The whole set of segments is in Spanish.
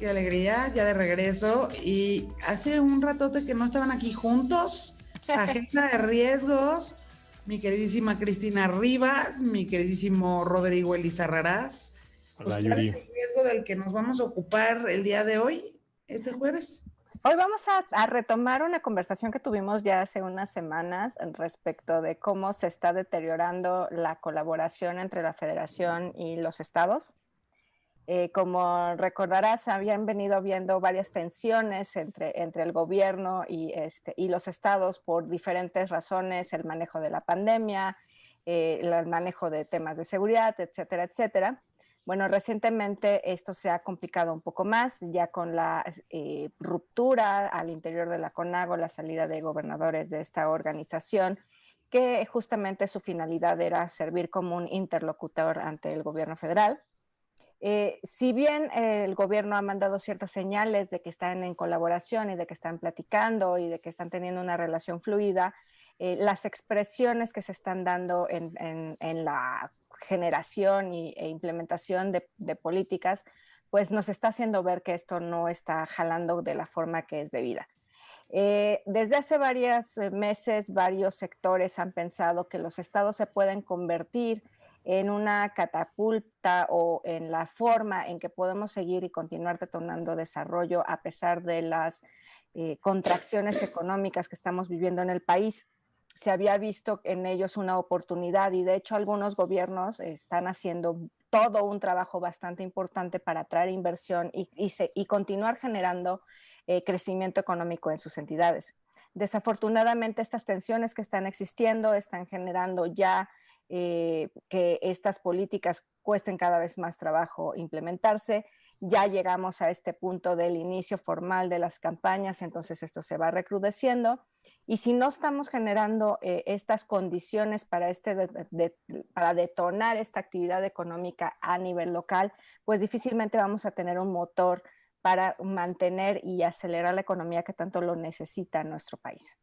qué alegría, ya de regreso. Y hace un ratote que no estaban aquí juntos. Agenda de riesgos, mi queridísima Cristina Rivas, mi queridísimo Rodrigo Elizarrarás. Pues, Hola, ¿cuál es Yuri. el riesgo del que nos vamos a ocupar el día de hoy, este jueves? Hoy vamos a retomar una conversación que tuvimos ya hace unas semanas respecto de cómo se está deteriorando la colaboración entre la Federación y los estados. Como recordarás, habían venido habiendo varias tensiones entre el gobierno y los estados por diferentes razones, el manejo de la pandemia, el manejo de temas de seguridad, etcétera, etcétera. Bueno, recientemente esto se ha complicado un poco más, ya con la ruptura al interior de la CONAGO, la salida de gobernadores de esta organización, que justamente su finalidad era servir como un interlocutor ante el gobierno federal. Si bien el gobierno ha mandado ciertas señales de que están en colaboración y de que están platicando y de que están teniendo una relación fluida, las expresiones que se están dando en la generación e implementación de políticas, pues nos está haciendo ver que esto no está jalando de la forma que es debida. Desde hace varios meses, varios sectores han pensado que los estados se pueden convertir en una catapulta o en la forma en que podemos seguir y continuar detonando desarrollo a pesar de las contracciones económicas que estamos viviendo en el país. Se había visto en ellos una oportunidad y de hecho algunos gobiernos están haciendo todo un trabajo bastante importante para atraer inversión y continuar generando crecimiento económico en sus entidades. Desafortunadamente, estas tensiones que están existiendo están generando ya que estas políticas cuesten cada vez más trabajo implementarse. Ya llegamos a este punto del inicio formal de las campañas, entonces esto se va recrudeciendo. Y si no estamos generando estas condiciones para, para detonar esta actividad económica a nivel local, pues difícilmente vamos a tener un motor para mantener y acelerar la economía que tanto lo necesita nuestro país.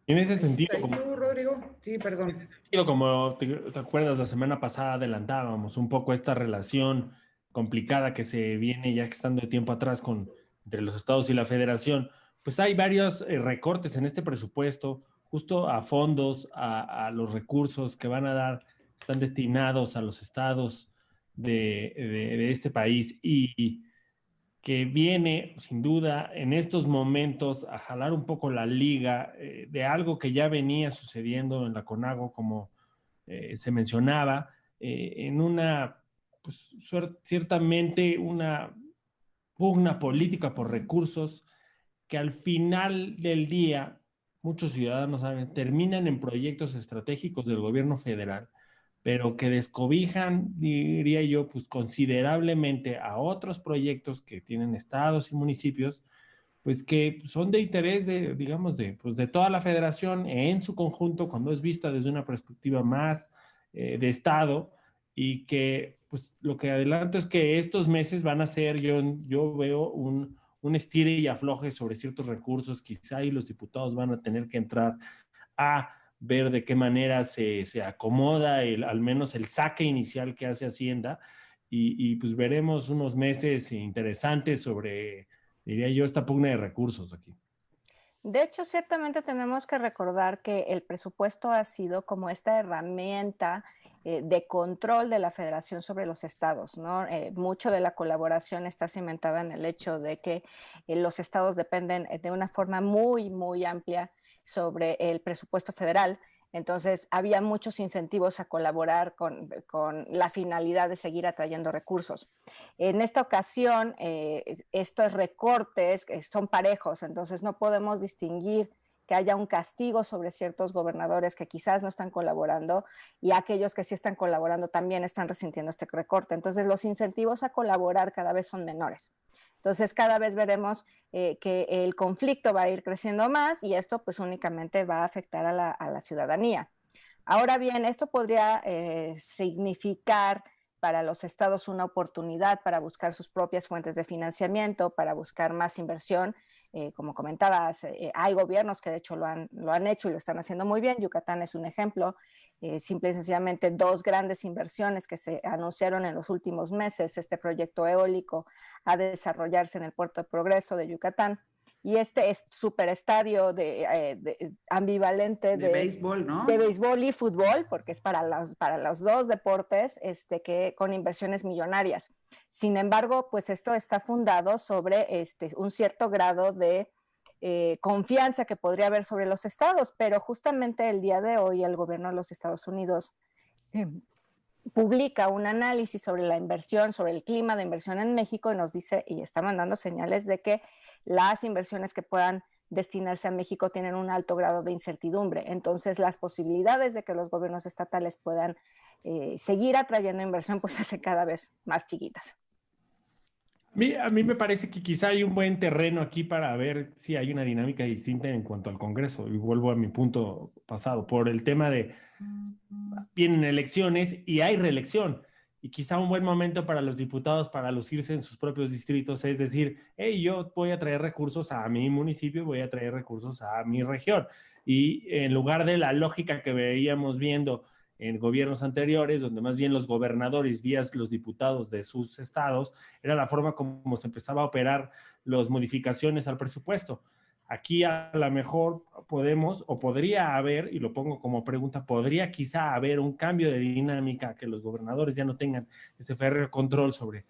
En ese sentido, ¿Y tú, Rodrigo? Sí, perdón. como te acuerdas, la semana pasada adelantábamos un poco esta relación complicada que se viene ya estando de tiempo atrás entre los estados y la federación. Pues hay varios recortes en este presupuesto, justo a fondos, a los recursos que van a dar, están destinados a los estados de este país y que viene sin duda en estos momentos a jalar un poco la liga de algo que ya venía sucediendo en la CONAGO, como se mencionaba, en una, pues ciertamente una pugna política por recursos que al final del día muchos ciudadanos saben, terminan en proyectos estratégicos del gobierno federal, pero que descobijan, diría yo, pues considerablemente a otros proyectos que tienen estados y municipios, pues que son de interés de, digamos, pues de toda la federación en su conjunto, cuando es vista desde una perspectiva más de estado, y que pues lo que adelanto es que estos meses van a ser, yo veo un estire y afloje sobre ciertos recursos, quizá y los diputados van a tener que entrar a ver de qué manera se acomoda al menos el saque inicial que hace Hacienda y pues veremos unos meses interesantes sobre, diría yo, esta pugna de recursos aquí. De hecho, ciertamente tenemos que recordar que el presupuesto ha sido como esta herramienta de control de la federación sobre los estados, ¿no? Mucho de la colaboración está cimentada en el hecho de que los estados dependen de una forma muy, muy amplia sobre el presupuesto federal. Entonces, había muchos incentivos a colaborar con la finalidad de seguir atrayendo recursos. En esta ocasión, estos recortes son parejos, entonces no podemos distinguir que haya un castigo sobre ciertos gobernadores que quizás no están colaborando y aquellos que sí están colaborando también están resintiendo este recorte. Entonces, los incentivos a colaborar cada vez son menores. Entonces, cada vez veremos que el conflicto va a ir creciendo más y esto pues únicamente va a afectar a la ciudadanía. Ahora bien, esto podría significar para los estados una oportunidad para buscar sus propias fuentes de financiamiento, para buscar más inversión. Como comentabas, hay gobiernos que de hecho lo han hecho y lo están haciendo muy bien. Yucatán es un ejemplo. simple y sencillamente 2 grandes inversiones que se anunciaron en los últimos meses, este proyecto eólico a desarrollarse en el Puerto de Progreso de Yucatán, y este es superestadio ambivalente de béisbol, ¿no? De béisbol y fútbol, porque es para los dos deportes, que con inversiones millonarias. Sin embargo, pues esto está fundado sobre un cierto grado de confianza que podría haber sobre los estados, pero justamente el día de hoy el gobierno de los Estados Unidos publica un análisis sobre la inversión, sobre el clima de inversión en México, y nos dice, y está mandando señales de que las inversiones que puedan destinarse a México tienen un alto grado de incertidumbre. Entonces, las posibilidades de que los gobiernos estatales puedan seguir atrayendo inversión, pues se hacen cada vez más chiquitas. A mí me parece que quizá hay un buen terreno aquí para ver si hay una dinámica distinta en cuanto al Congreso. Y vuelvo a mi punto pasado, por el tema de vienen elecciones y hay reelección. Y quizá un buen momento para los diputados para lucirse en sus propios distritos es decir, hey, yo voy a traer recursos a mi municipio, voy a traer recursos a mi región. Y en lugar de la lógica que veíamos viendo en gobiernos anteriores, donde más bien los gobernadores vía los diputados de sus estados, era la forma como se empezaba a operar las modificaciones al presupuesto. Aquí a lo mejor podemos, o podría haber, y lo pongo como pregunta, podría quizá haber un cambio de dinámica, que los gobernadores ya no tengan ese férreo control sobre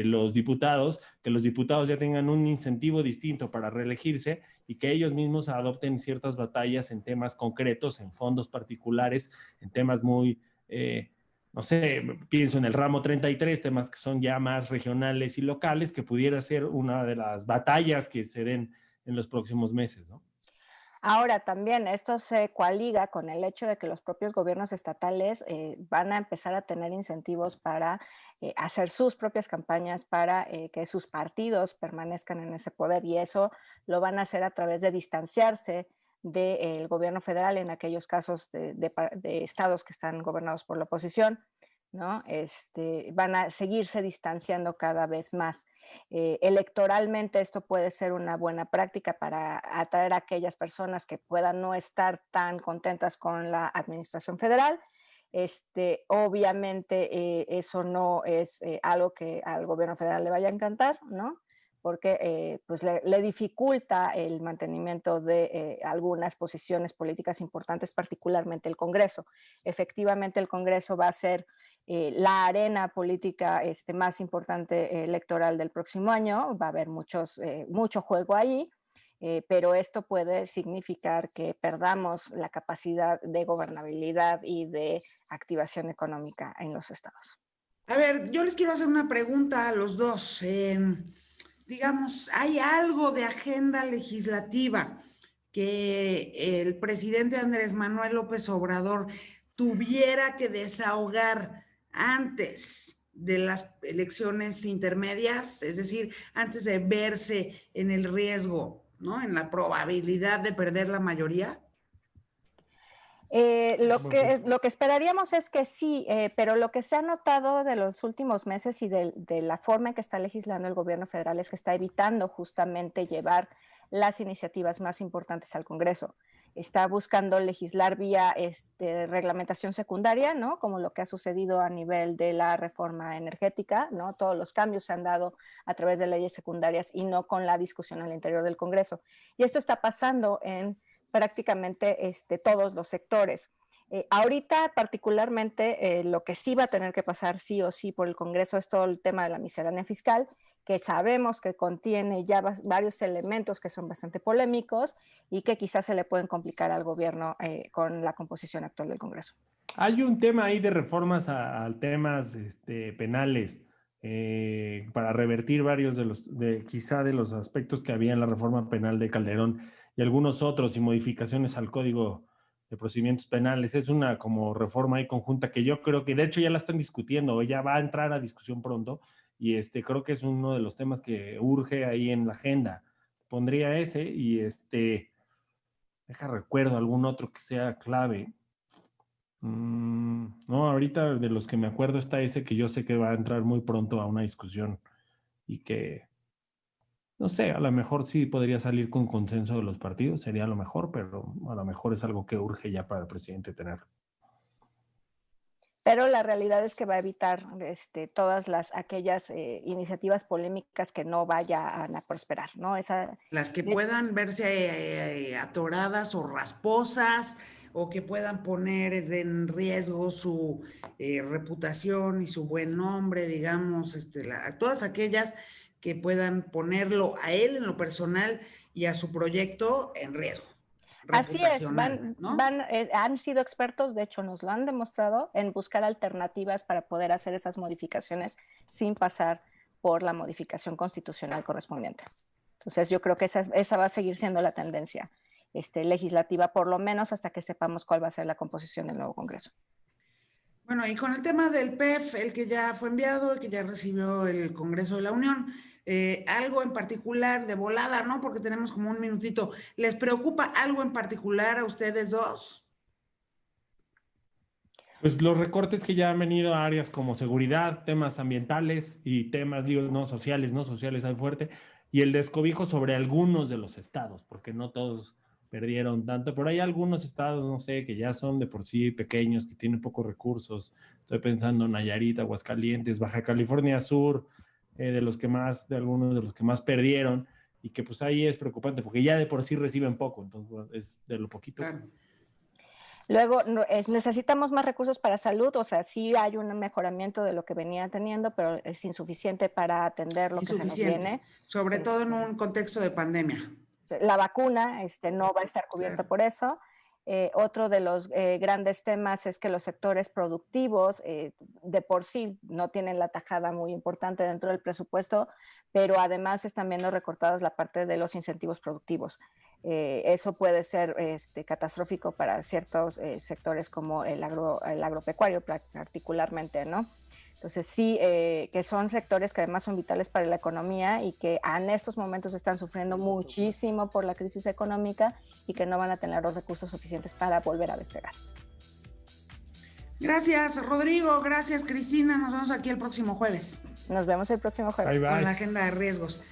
los diputados, que los diputados ya tengan un incentivo distinto para reelegirse y que ellos mismos adopten ciertas batallas en temas concretos, en fondos particulares, en temas muy, no sé, pienso en el ramo 33, temas que son ya más regionales y locales, que pudiera ser una de las batallas que se den en los próximos meses, ¿no? Ahora también esto se coaliga con el hecho de que los propios gobiernos estatales van a empezar a tener incentivos para hacer sus propias campañas, para que sus partidos permanezcan en ese poder, y eso lo van a hacer a través de distanciarse del gobierno federal en aquellos casos de estados que están gobernados por la oposición, ¿no? Van a seguirse distanciando cada vez más. Electoralmente esto puede ser una buena práctica para atraer a aquellas personas que puedan no estar tan contentas con la administración federal. Obviamente eso no es algo que al gobierno federal le vaya a encantar, ¿no? Porque pues le dificulta el mantenimiento de algunas posiciones políticas importantes, particularmente el Congreso. Efectivamente, el Congreso va a ser la arena política más importante electoral del próximo año. Va a haber mucho juego ahí, pero esto puede significar que perdamos la capacidad de gobernabilidad y de activación económica en los estados. A ver, yo les quiero hacer una pregunta a los dos. Digamos, ¿hay algo de agenda legislativa que el presidente Andrés Manuel López Obrador tuviera que desahogar antes de las elecciones intermedias? Es decir, antes de verse en el riesgo, ¿no? En la probabilidad de perder la mayoría. Lo que esperaríamos es que sí, pero lo que se ha notado de los últimos meses y de la forma en que está legislando el gobierno federal es que está evitando justamente llevar las iniciativas más importantes al Congreso. Está buscando legislar vía reglamentación secundaria, ¿no? Como lo que ha sucedido a nivel de la reforma energética, ¿no? Todos los cambios se han dado a través de leyes secundarias y no con la discusión al interior del Congreso. Y esto está pasando en prácticamente todos los sectores. Ahorita particularmente lo que sí va a tener que pasar sí o sí por el Congreso es todo el tema de la miscelánea fiscal, que sabemos que contiene ya varios elementos que son bastante polémicos y que quizás se le pueden complicar al gobierno con la composición actual del Congreso. Hay un tema ahí de reformas a temas penales para revertir varios quizá de los aspectos que había en la reforma penal de Calderón y algunos otros, y modificaciones al Código de Procedimientos Penales. Es una como reforma ahí conjunta que yo creo que de hecho ya la están discutiendo, o ya va a entrar a discusión pronto, y creo que es uno de los temas que urge ahí en la agenda. Pondría ese y recuerdo algún otro que sea clave. No, ahorita de los que me acuerdo está ese que yo sé que va a entrar muy pronto a una discusión y que no sé, a lo mejor sí podría salir con consenso de los partidos, sería lo mejor, pero a lo mejor es algo que urge ya para el presidente tener. Pero la realidad es que va a evitar todas aquellas iniciativas polémicas que no vayan a prosperar, ¿no? Las que puedan verse atoradas o rasposas, o que puedan poner en riesgo su reputación y su buen nombre, digamos, todas aquellas que puedan ponerlo a él en lo personal y a su proyecto en riesgo. Así es, ¿no? han sido expertos, de hecho nos lo han demostrado, en buscar alternativas para poder hacer esas modificaciones sin pasar por la modificación constitucional correspondiente. Entonces yo creo que esa va a seguir siendo la tendencia legislativa, por lo menos hasta que sepamos cuál va a ser la composición del nuevo Congreso. Bueno, y con el tema del PEF, el que ya fue enviado, el que ya recibió el Congreso de la Unión, algo en particular de volada, ¿no? Porque tenemos como un minutito. ¿Les preocupa algo en particular a ustedes dos? Pues los recortes que ya han venido a áreas como seguridad, temas ambientales y temas, digo, no sociales hay fuerte, y el descobijo sobre algunos de los estados, porque no todos perdieron tanto, pero hay algunos estados, no sé, que ya son de por sí pequeños, que tienen pocos recursos. Estoy pensando en Nayarit, Aguascalientes, Baja California Sur, de algunos de los que más perdieron, y que pues ahí es preocupante, porque ya de por sí reciben poco, entonces pues, es de lo poquito. Claro. Luego, necesitamos más recursos para salud, o sea, sí hay un mejoramiento de lo que venía teniendo, pero es insuficiente para atender lo que se nos viene. Sobre todo en un contexto de pandemia. La vacuna no va a estar cubierta por eso. Otro de los grandes temas es que los sectores productivos de por sí no tienen la tajada muy importante dentro del presupuesto, pero además están viendo recortados la parte de los incentivos productivos. Eso puede ser catastrófico para ciertos sectores como el agropecuario particularmente, ¿no? Entonces sí, que son sectores que además son vitales para la economía y que en estos momentos están sufriendo muchísimo por la crisis económica y que no van a tener los recursos suficientes para volver a despegar. Gracias, Rodrigo. Gracias, Cristina. Nos vemos aquí el próximo jueves. Nos vemos el próximo jueves. Bye, bye. Con la agenda de riesgos.